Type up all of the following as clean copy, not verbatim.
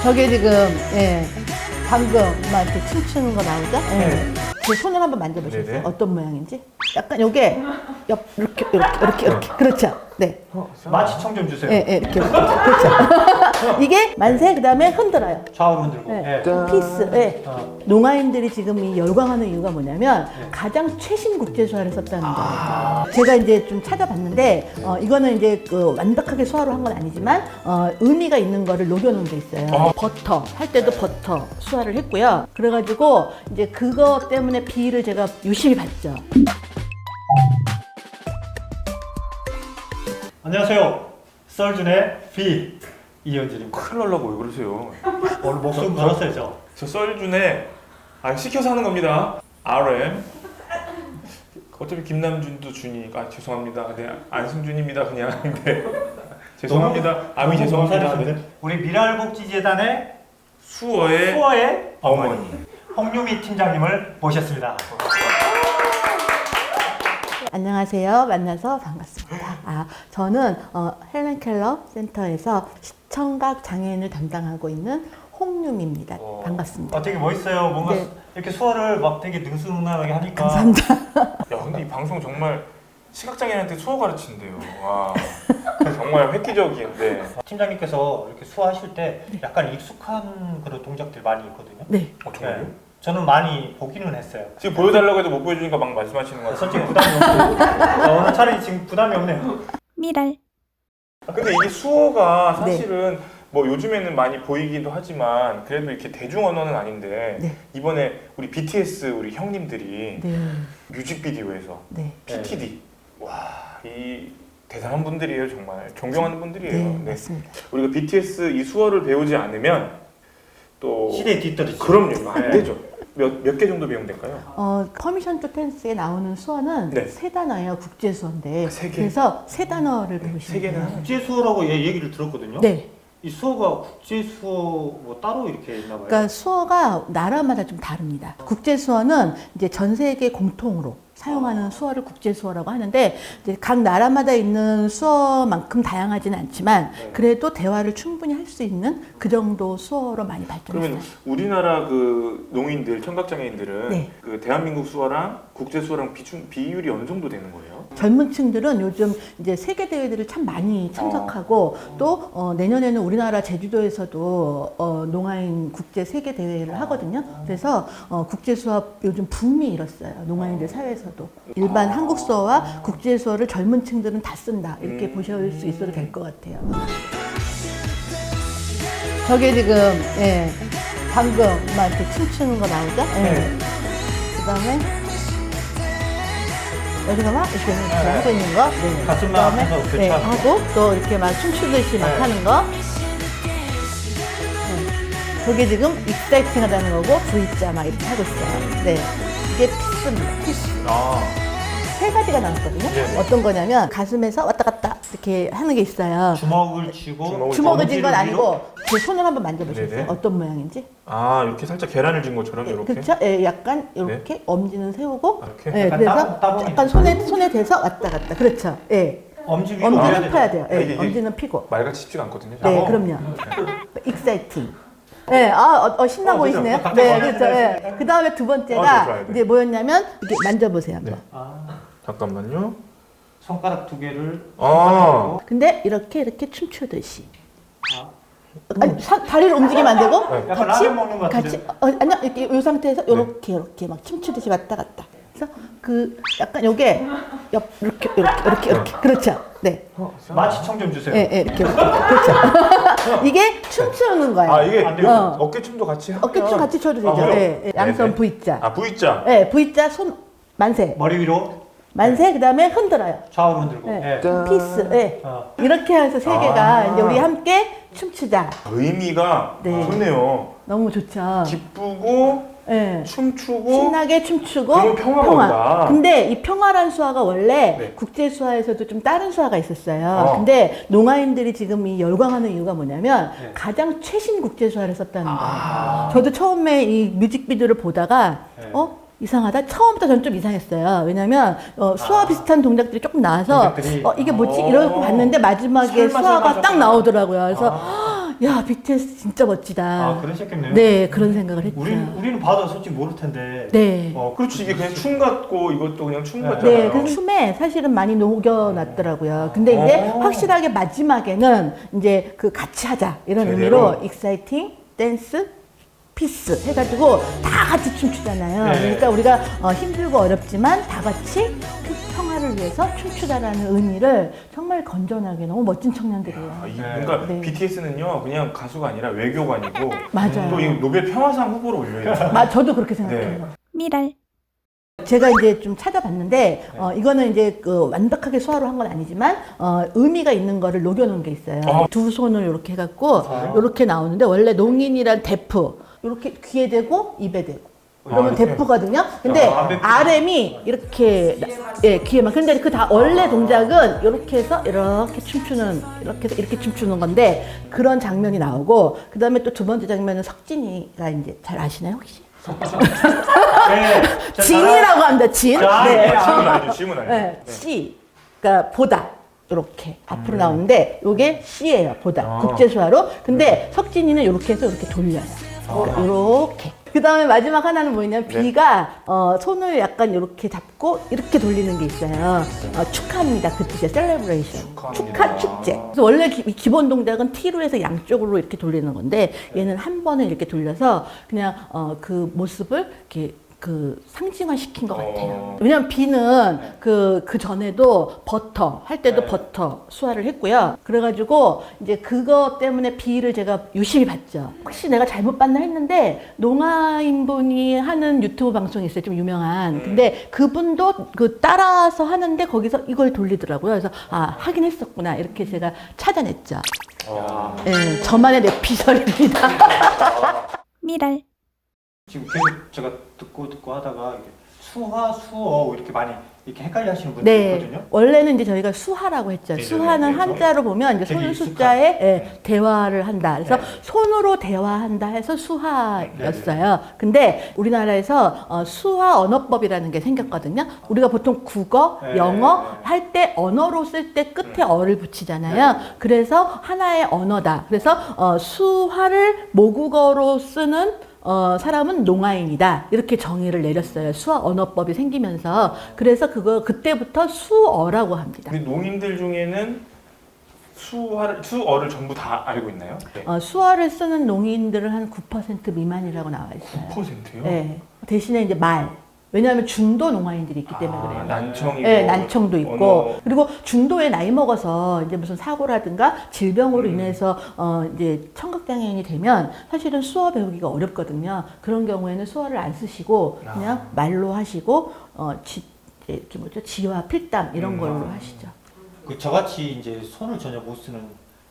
저게 지금 방금 막 이렇게 춤추는 거 나오죠? 네. 제 손을 한번 만져보시겠어요? 네네. 어떤 모양인지? 약간 요게 이렇게 그렇죠? 네. 마취총 좀 주세요. 이렇게 그렇죠. 이게 만세 그다음에 흔들어요. 좌우로 흔들고. 네. 피스. 농아인들이 지금 이 열광하는 이유가 뭐냐면 가장 최신 국제 수화를 썼다는 거예요. 제가 이제 좀 찾아봤는데 이거는 이제 그 완벽하게 수화로 한 건 아니지만 의미가 있는 거를 녹여놓은 게 있어요. 버터 할 때도 버터 수화를 했고요. 그래가지고 이제 그거 때문에 비를 제가 유심히 봤죠. 안녕하세요. 썰준의 비 이현진입니다. 큰일 날라고 왜 그러세요? 오늘 목소리 들었어요, 저 썰준의 시켜서 하는 겁니다. RM. 어차피 김남준도 준이니까 죄송합니다. 네, 안승준입니다. 그냥 네. 죄송합니다. 아미 죄송합니다. 네. 우리 미랄복지재단의 수어의 어머니 홍유미 팀장님을 모셨습니다. 안녕하세요. 만나서 반갑습니다. 저는 헬렌 켈러 센터에서 시청각 장애인을 담당하고 있는 홍유미입니다. 반갑습니다. 되게 멋있어요. 뭔가 네. 이렇게 수어를 막 되게 능수능란하게 하니까. 감사합니다. 야 근데 이 방송 정말 시각장애인한테 수어 가르친대요. 와 정말 획기적인데. 팀장님께서 이렇게 수어하실 때 약간 익숙한 그런 동작들 많이 있거든요. 네. 정말요? 네. 저는 많이 보기는 했어요. 지금 보여달라고 해도 못 보여주니까 막 말씀하시는 거 같아요. 솔직히 부담이 없어요. 오늘 차라리 지금 부담이 없네요. 미랄. 근데 이게 수어가 네. 사실은 뭐 요즘에는 많이 보이기도 하지만 그래도 이렇게 대중 언어는 아닌데 네. 이번에 우리 BTS 우리 형님들이 네. 뮤직비디오에서 네. PTD 와 이 대단한 분들이에요. 정말 존경하는 분들이에요. 네, 맞습니다. 우리가 BTS 이 수어를 배우지 않으면 또 시대에 뒤떨어지죠. 그럼요. 안 되죠. 몇 개 정도 배우면 될까요? 퍼미션 투 텐스에 나오는 수어는 네. 세 단어예요. 국제 수어인데. 세 개? 그래서 세 단어를 세 배우시면 개는 돼요. 국제 수어라고 얘기를 들었거든요. 네. 이 수어가 국제 수어 뭐 따로 이렇게 있나 봐요. 그러니까 수어가 나라마다 좀 다릅니다. 국제 수어는 이제 전 세계 공통으로 사용하는 수어를 국제 수어라고 하는데 이제 각 나라마다 있는 수어만큼 다양하지는 않지만 그래도 대화를 충분히 할 수 있는 그 정도 수어로 많이 발전했어요. 그러면 우리나라 그 농인들, 청각장애인들은 네. 그 대한민국 수어랑 국제 수어랑 비율이 어느 정도 되는 거예요? 젊은 층들은 요즘 이제 세계 대회들을 참 많이 참석하고 또 내년에는 우리나라 제주도에서도 농아인 국제 세계 대회를 하거든요. 그래서 국제 수업 요즘 붐이 일었어요. 농아인들 사회에서도 일반 한국 수어와 국제 수어를 젊은 층들은 다 쓴다 이렇게 보실 수 있어도 될 것 같아요. 저게 지금 방금 막 이렇게 춤추는 거 나오죠? 그다음에 여기서 막 이렇게 하고 있는 거, 가슴만 그다음에 하면서 교차하고. 하고 또 이렇게 막 춤추듯이 막 하는 거. 그게 지금 익사이팅하다는 거고 V자 막 이렇게 하고 있어요. 네, 이게 피스입니다. 피스. 세 가지가 나왔거든요. 네네. 어떤 거냐면 가슴에서 왔다 갔다 이렇게 하는 게 있어요. 주먹을 쥐고 주먹을 쥔 건 엄지를 아니고 제 손을 한번 만져보셨어요? 네네. 어떤 모양인지? 이렇게 살짝 계란을 진 것처럼 이렇게. 그렇죠? 약간 이렇게 엄지는 세우고, 이렇게? 약간 그래서 따봉이 약간 손에 대서 왔다 갔다. 그렇죠? 엄지 위로 엄지는 올려야 펴야 돼요. 이게 엄지는 피고. 말같이 쉽지가 않거든요. 네, 그럼요. 익사이팅. 신나 그죠? 보이시네요. 갑자기 네, 신나는데. 그렇죠. 그 다음에 두 번째가 좋아요, 네. 이제 뭐였냐면 이렇게 만져보세요 한번. 네. 잠깐만요. 손가락 두 개를 근데 이렇게 춤추듯이. 아. 아니, 다리를 움직이면 안 되고 네. 약간 라면 먹는 것 같은데. 아니요, 이렇게 이 상태에서 이렇게 막 춤추듯이 왔다 갔다. 그래서 그 약간 요게 이렇게 그렇죠. 네. 마취총 좀 주세요. 이렇게 그렇죠. 이게 춤추는 거예요. 이게 안 돼요? 어깨춤도 같이 하면 어깨춤 같이 춰도 되죠. 그래요? 양손 네네. V자. V자. V자 손 만세. 머리 위로 만세 그다음에 흔들어요. 좌우로 흔들고. 네. 예. 피스. 어. 이렇게 해서 세 개가 이제 우리 함께 춤추자. 의미가 네. 좋네요. 너무 좋죠. 기쁘고 네. 춤추고 신나게 춤추고 그러면 평화가 온다. 근데 이 평화란 수화가 원래 네. 국제 수화에서도 좀 다른 수화가 있었어요. 근데 농아인들이 지금 이 열광하는 이유가 뭐냐면 가장 최신 국제 수화를 썼다는 거예요. 저도 처음에 이 뮤직비디오를 보다가 이상하다. 처음부터 저는 좀 이상했어요. 왜냐면 수화 비슷한 동작들이 조금 나와서 동작들이. 이게 뭐지? 이러고 봤는데 마지막에 설마, 수화가 설마, 딱 설마. 나오더라고요. 그래서 야, BTS 진짜 멋지다. 아, 그러셨겠네요. 네, 그런 생각을 했죠. 우리는 봐도 솔직히 모를 텐데. 네. 그렇지, 이게 그냥 춤 같고 이것도 그냥 춤 같잖아요. 네, 그래서 춤에 사실은 많이 녹여놨더라고요. 근데 이제 확실하게 마지막에는 이제 그 같이 하자 이런 제대로. 의미로 익사이팅, 댄스, 피스 해가지고 다 같이 춤추잖아요. 네. 그러니까 우리가 힘들고 어렵지만 다 같이 평화를 위해서 춤추자라는 의미를 정말 건전하게 너무 멋진 청년들이에요. 그러니까 네. BTS는요 그냥 가수가 아니라 외교관이고 맞아요. 또 이 노벨 평화상 후보로 올려요. 저도 그렇게 생각해요. 네. 미랄. 제가 이제 좀 찾아봤는데 이거는 이제 그 완벽하게 소화로 한 건 아니지만 의미가 있는 거를 녹여놓은 게 있어요. 두 손을 이렇게 해갖고 이렇게 나오는데 원래 농인이란 대프 이렇게 귀에 대고 입에 대고 그러면 대프거든요. 근데 RM이 이렇게 귀에만. 근데 그 다 원래 동작은 이렇게 해서 이렇게 춤추는 이렇게 해서 이렇게 춤추는 건데 그런 장면이 나오고 그 다음에 또 두 번째 장면은 석진이가 이제 잘 아시나요 혹시? 네. 진이라고 합니다. 진. 네. 질문 알죠, 질문 알죠. 네. C. 그러니까 보다. 이렇게 앞으로 나오는데 이게 C예요. 보다. 국제수화로. 근데 석진이는 이렇게 해서 이렇게 돌려요. 그러니까 이렇게. 그 다음에 마지막 하나는 뭐냐면 B가 손을 약간 이렇게 잡고 이렇게 돌리는 게 있어요. 축하합니다. 그 뜻이에요. 셀레브레이션. 축하 축제. 그래서 원래 기본 동작은 T로 해서 양쪽으로 이렇게 돌리는 건데 얘는 한 번에 이렇게 돌려서 그냥 그 모습을 이렇게 그 상징화 시킨 것 같아요. 왜냐면 B는 그 전에도 버터 할 때도 버터 수화를 했고요. 그래가지고 이제 그거 때문에 B를 제가 유심히 봤죠. 혹시 내가 잘못 봤나 했는데 농아인분이 하는 유튜브 방송이 있어요. 좀 유명한. 근데 그분도 그 따라서 하는데 거기서 이걸 돌리더라고요. 그래서 하긴 했었구나 이렇게 제가 찾아냈죠. 네, 저만의 내피셜입니다. 미랄. 지금 계속 제가 듣고 하다가 이게 수화, 수어 이렇게 많이 이렇게 헷갈려 하시는 분들이 네, 있거든요. 원래는 이제 저희가 수화라고 했죠. 수화는 한자로 보면 이제 되게 손 익숙한. 숫자에 대화를 한다. 그래서 네. 손으로 대화한다 해서 수화였어요. 근데 우리나라에서 수화 언어법이라는 게 생겼거든요. 우리가 보통 국어, 네. 영어 할 때 언어로 쓸 때 끝에 어를 붙이잖아요. 그래서 하나의 언어다. 그래서 수화를 모국어로 쓰는 사람은 농아인이다. 이렇게 정의를 내렸어요. 수화 언어법이 생기면서. 그래서 그때부터 수어라고 합니다. 근데 농인들 중에는 수어를 전부 다 알고 있나요? 네. 수어를 쓰는 농인들은 한 9% 미만이라고 나와 있어요. 9%요? 네. 대신에 이제 말. 왜냐하면 중도 농아인들이 있기 때문에 그래요. 난청이고 네, 난청도 있고 언어. 그리고 중도에 나이 먹어서 이제 무슨 사고라든가 질병으로 인해서 이제 청각장애인이 되면 사실은 수어 배우기가 어렵거든요. 그런 경우에는 수어를 안 쓰시고 그냥 말로 하시고 이렇게 뭐죠? 지와 필담 이런 걸로 하시죠. 그 저같이 이제 손을 전혀 못 쓰는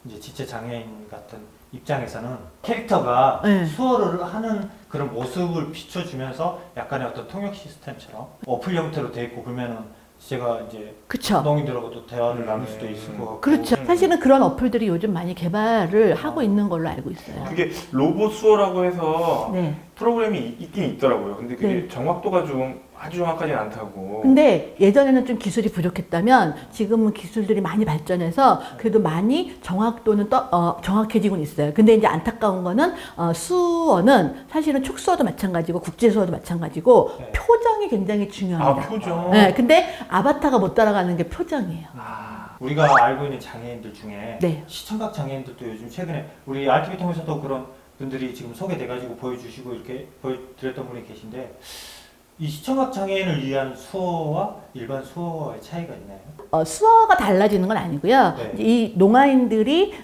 이제 지체 장애인 같은 입장에서는 캐릭터가 네. 수어를 하는 그런 모습을 비춰주면서 약간의 어떤 통역 시스템처럼 어플 형태로 돼 있고 그러면은 제가 이제 그렇죠. 농인들하고도 대화를 나눌 수도 있을 것 같고. 그렇죠. 사실은 그런 어플들이 요즘 많이 개발을 하고 있는 걸로 알고 있어요. 그게 로봇 수어라고 해서 네. 프로그램이 있긴 있더라고요. 근데 그게 네. 정확도가 좀 아주 정확하지는 않다고. 근데 예전에는 좀 기술이 부족했다면 지금은 기술들이 많이 발전해서 그래도 많이 정확도는 정확해지고는 있어요. 근데 이제 안타까운 거는 수어는 사실은 촉수어도 마찬가지고 국제수어도 마찬가지고 네. 표정이 굉장히 중요합니다. 표정. 네, 근데 아바타가 못 따라가는 게 표정이에요. 우리가 알고 있는 장애인들 중에 네. 시청각 장애인들도 요즘 최근에 우리 RTV 통해서도 그런 분들이 지금 소개돼가지고 보여주시고 이렇게 보여드렸던 분이 계신데 이 시청각 장애인을 위한 수어와 일반 수어와의 차이가 있나요? 수어가 달라지는 건 아니고요. 네. 이 농아인들이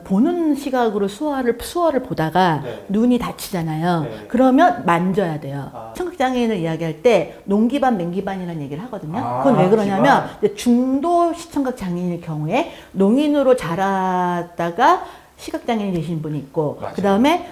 보는 시각으로 수어를 보다가 네. 눈이 다치잖아요. 네. 그러면 만져야 돼요. 아. 시청각장애인을 이야기할 때 농기반, 맨기반이라는 얘기를 하거든요. 아, 그건 왜 그러냐면 기반. 이제 중도 시청각장애인일 경우에 농인으로 자라다가 시각장애인이 되신 분이 있고 맞아요. 그 다음에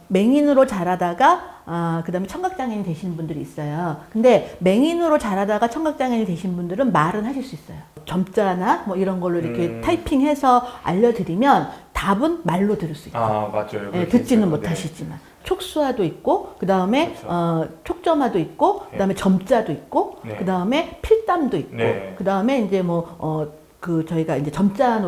맹인으로 자라다가 그 다음에 청각장애인이 되시는 분들이 있어요. 근데 맹인으로 자라다가 청각장애인이 되신 분들은 말은 하실 수 있어요. 점자나 뭐 이런 걸로 이렇게 타이핑해서 알려드리면 답은 말로 들을 수 있어요. 맞아요. 네, 그렇게 듣지는 있어요. 못하시지만. 촉수화도 있고, 그 다음에 그렇죠. 촉점화도 있고, 그 다음에 점자도 있고, 네. 그 다음에 필담도 있고, 네. 그 다음에 이제 뭐 저희가 이제 점자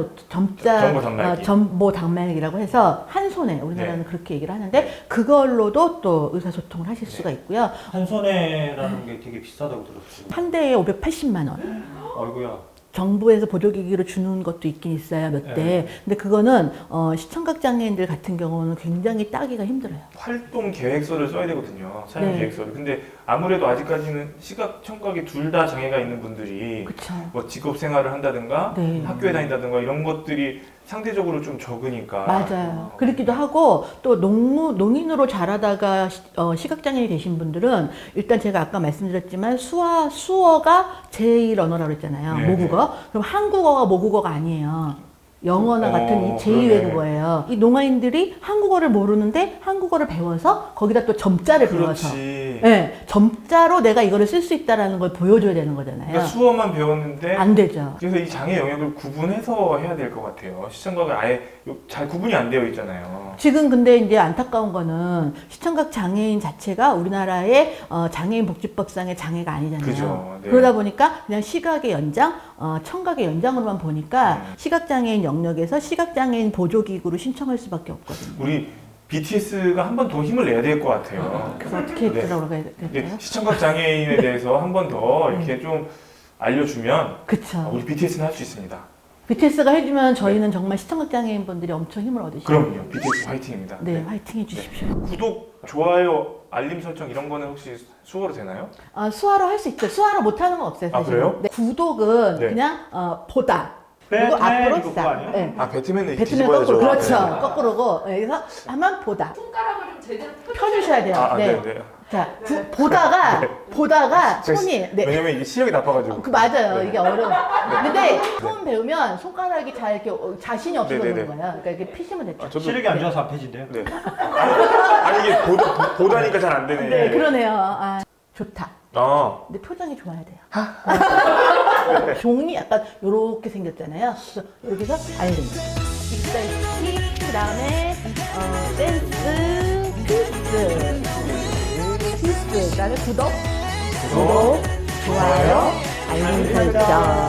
전보 당면이라고 해서 한 손에 우리나라는 네. 그렇게 얘기를 하는데 그걸로도 또 의사소통을 하실 수가 있고요. 한 손에라는 게 되게 비싸다고 들었어요. 한 대에 580만 원. 아이고야. 정부에서 보조기기로 주는 것도 있긴 있어요, 몇 대. 네. 근데 그거는 시청각 장애인들 같은 경우는 굉장히 따기가 힘들어요. 활동 계획서를 써야 되거든요. 사용 네. 계획서를. 근데 아무래도 아직까지는 시각, 청각이 둘 다 장애가 있는 분들이 그렇죠. 뭐 직업 생활을 한다든가 네. 학교에 다닌다든가 이런 것들이 상대적으로 좀 적으니까. 맞아요. 그렇기도 하고 또 농인으로 자라다가 시각장애인이 되신 분들은 일단 제가 아까 말씀드렸지만 수어가 제1 언어라고 그랬잖아요. 네, 모국어. 그럼 한국어가 모국어가 아니에요. 영어나 같은 이 제2외국어예요. 이 농아인들이 한국어를 모르는데 한국어를 배워서 거기다 또 점자를 배워서 그렇지. 네, 점자로 내가 이거를 쓸 수 있다는 걸 보여줘야 되는 거잖아요. 그러니까 수어만 배웠는데 안 되죠. 그래서 이 장애 영역을 구분해서 해야 될 것 같아요. 시청각은 아예 잘 구분이 안 되어 있잖아요. 지금 근데 이제 안타까운 거는 시청각 장애인 자체가 우리나라의 장애인 복지법상의 장애가 아니잖아요. 그죠. 네. 그러다 보니까 그냥 시각의 연장, 청각의 연장으로만 보니까 시각장애인 영역에서 시각장애인 보조기구로 신청할 수밖에 없거든요. 우리 BTS가 한 번 더 힘을 내야 될 것 같아요. 그래서 어떻게 네. 들어가야 될까요? 네, 시청각 장애인에 대해서 한 번 더 이렇게 좀 알려주면 그쵸. 우리 BTS는 할 수 있습니다. BTS가 해주면 저희는 정말 시청각 장애인 분들이 엄청 힘을 얻으시죠. 그럼요. BTS 화이팅입니다. 네, 화이팅 해주십시오. 구독, 좋아요, 알림 설정 이런 거는 혹시 수어로 되나요? 수화로 할 수 있죠. 수화로 못하는 건 없어요. 아, 사실. 그래요? 네, 구독은 네. 그냥 보다. 그리고 배트맨 앞으로 이거 싹. 아니에요? 네. 아, 배트맨은 배트맨 뒤집어야죠. 거꾸로. 그렇죠. 네. 거꾸로고. 네, 그래서 하면 보다. 손가락을 좀 제대로 펴주셔야 돼요. 아, 네. 네. 자, 보다가 제가 손이. 네. 왜냐면 이게 시력이 나빠가지고. 맞아요. 네. 이게 어려워. 근데 처음 배우면 손가락이 잘 이렇게 자신이 없어서 네네네. 그런 거예요. 그러니까 이렇게 피시면 됐죠. 아, 저도 시력이 안 좋아서 안 펴진대요. 네. 아니 이게 보다니까 잘 안 되네. 네, 그러네요. 좋다. 아, 근데 표정이 좋아야 돼요. 종이 약간 요렇게 생겼잖아요. 그래서 이렇게 해서 알림. 익사이티, 그 다음에 댄스, 퀴즈, 그 다음에 구독, 좋아요, 알림 설정.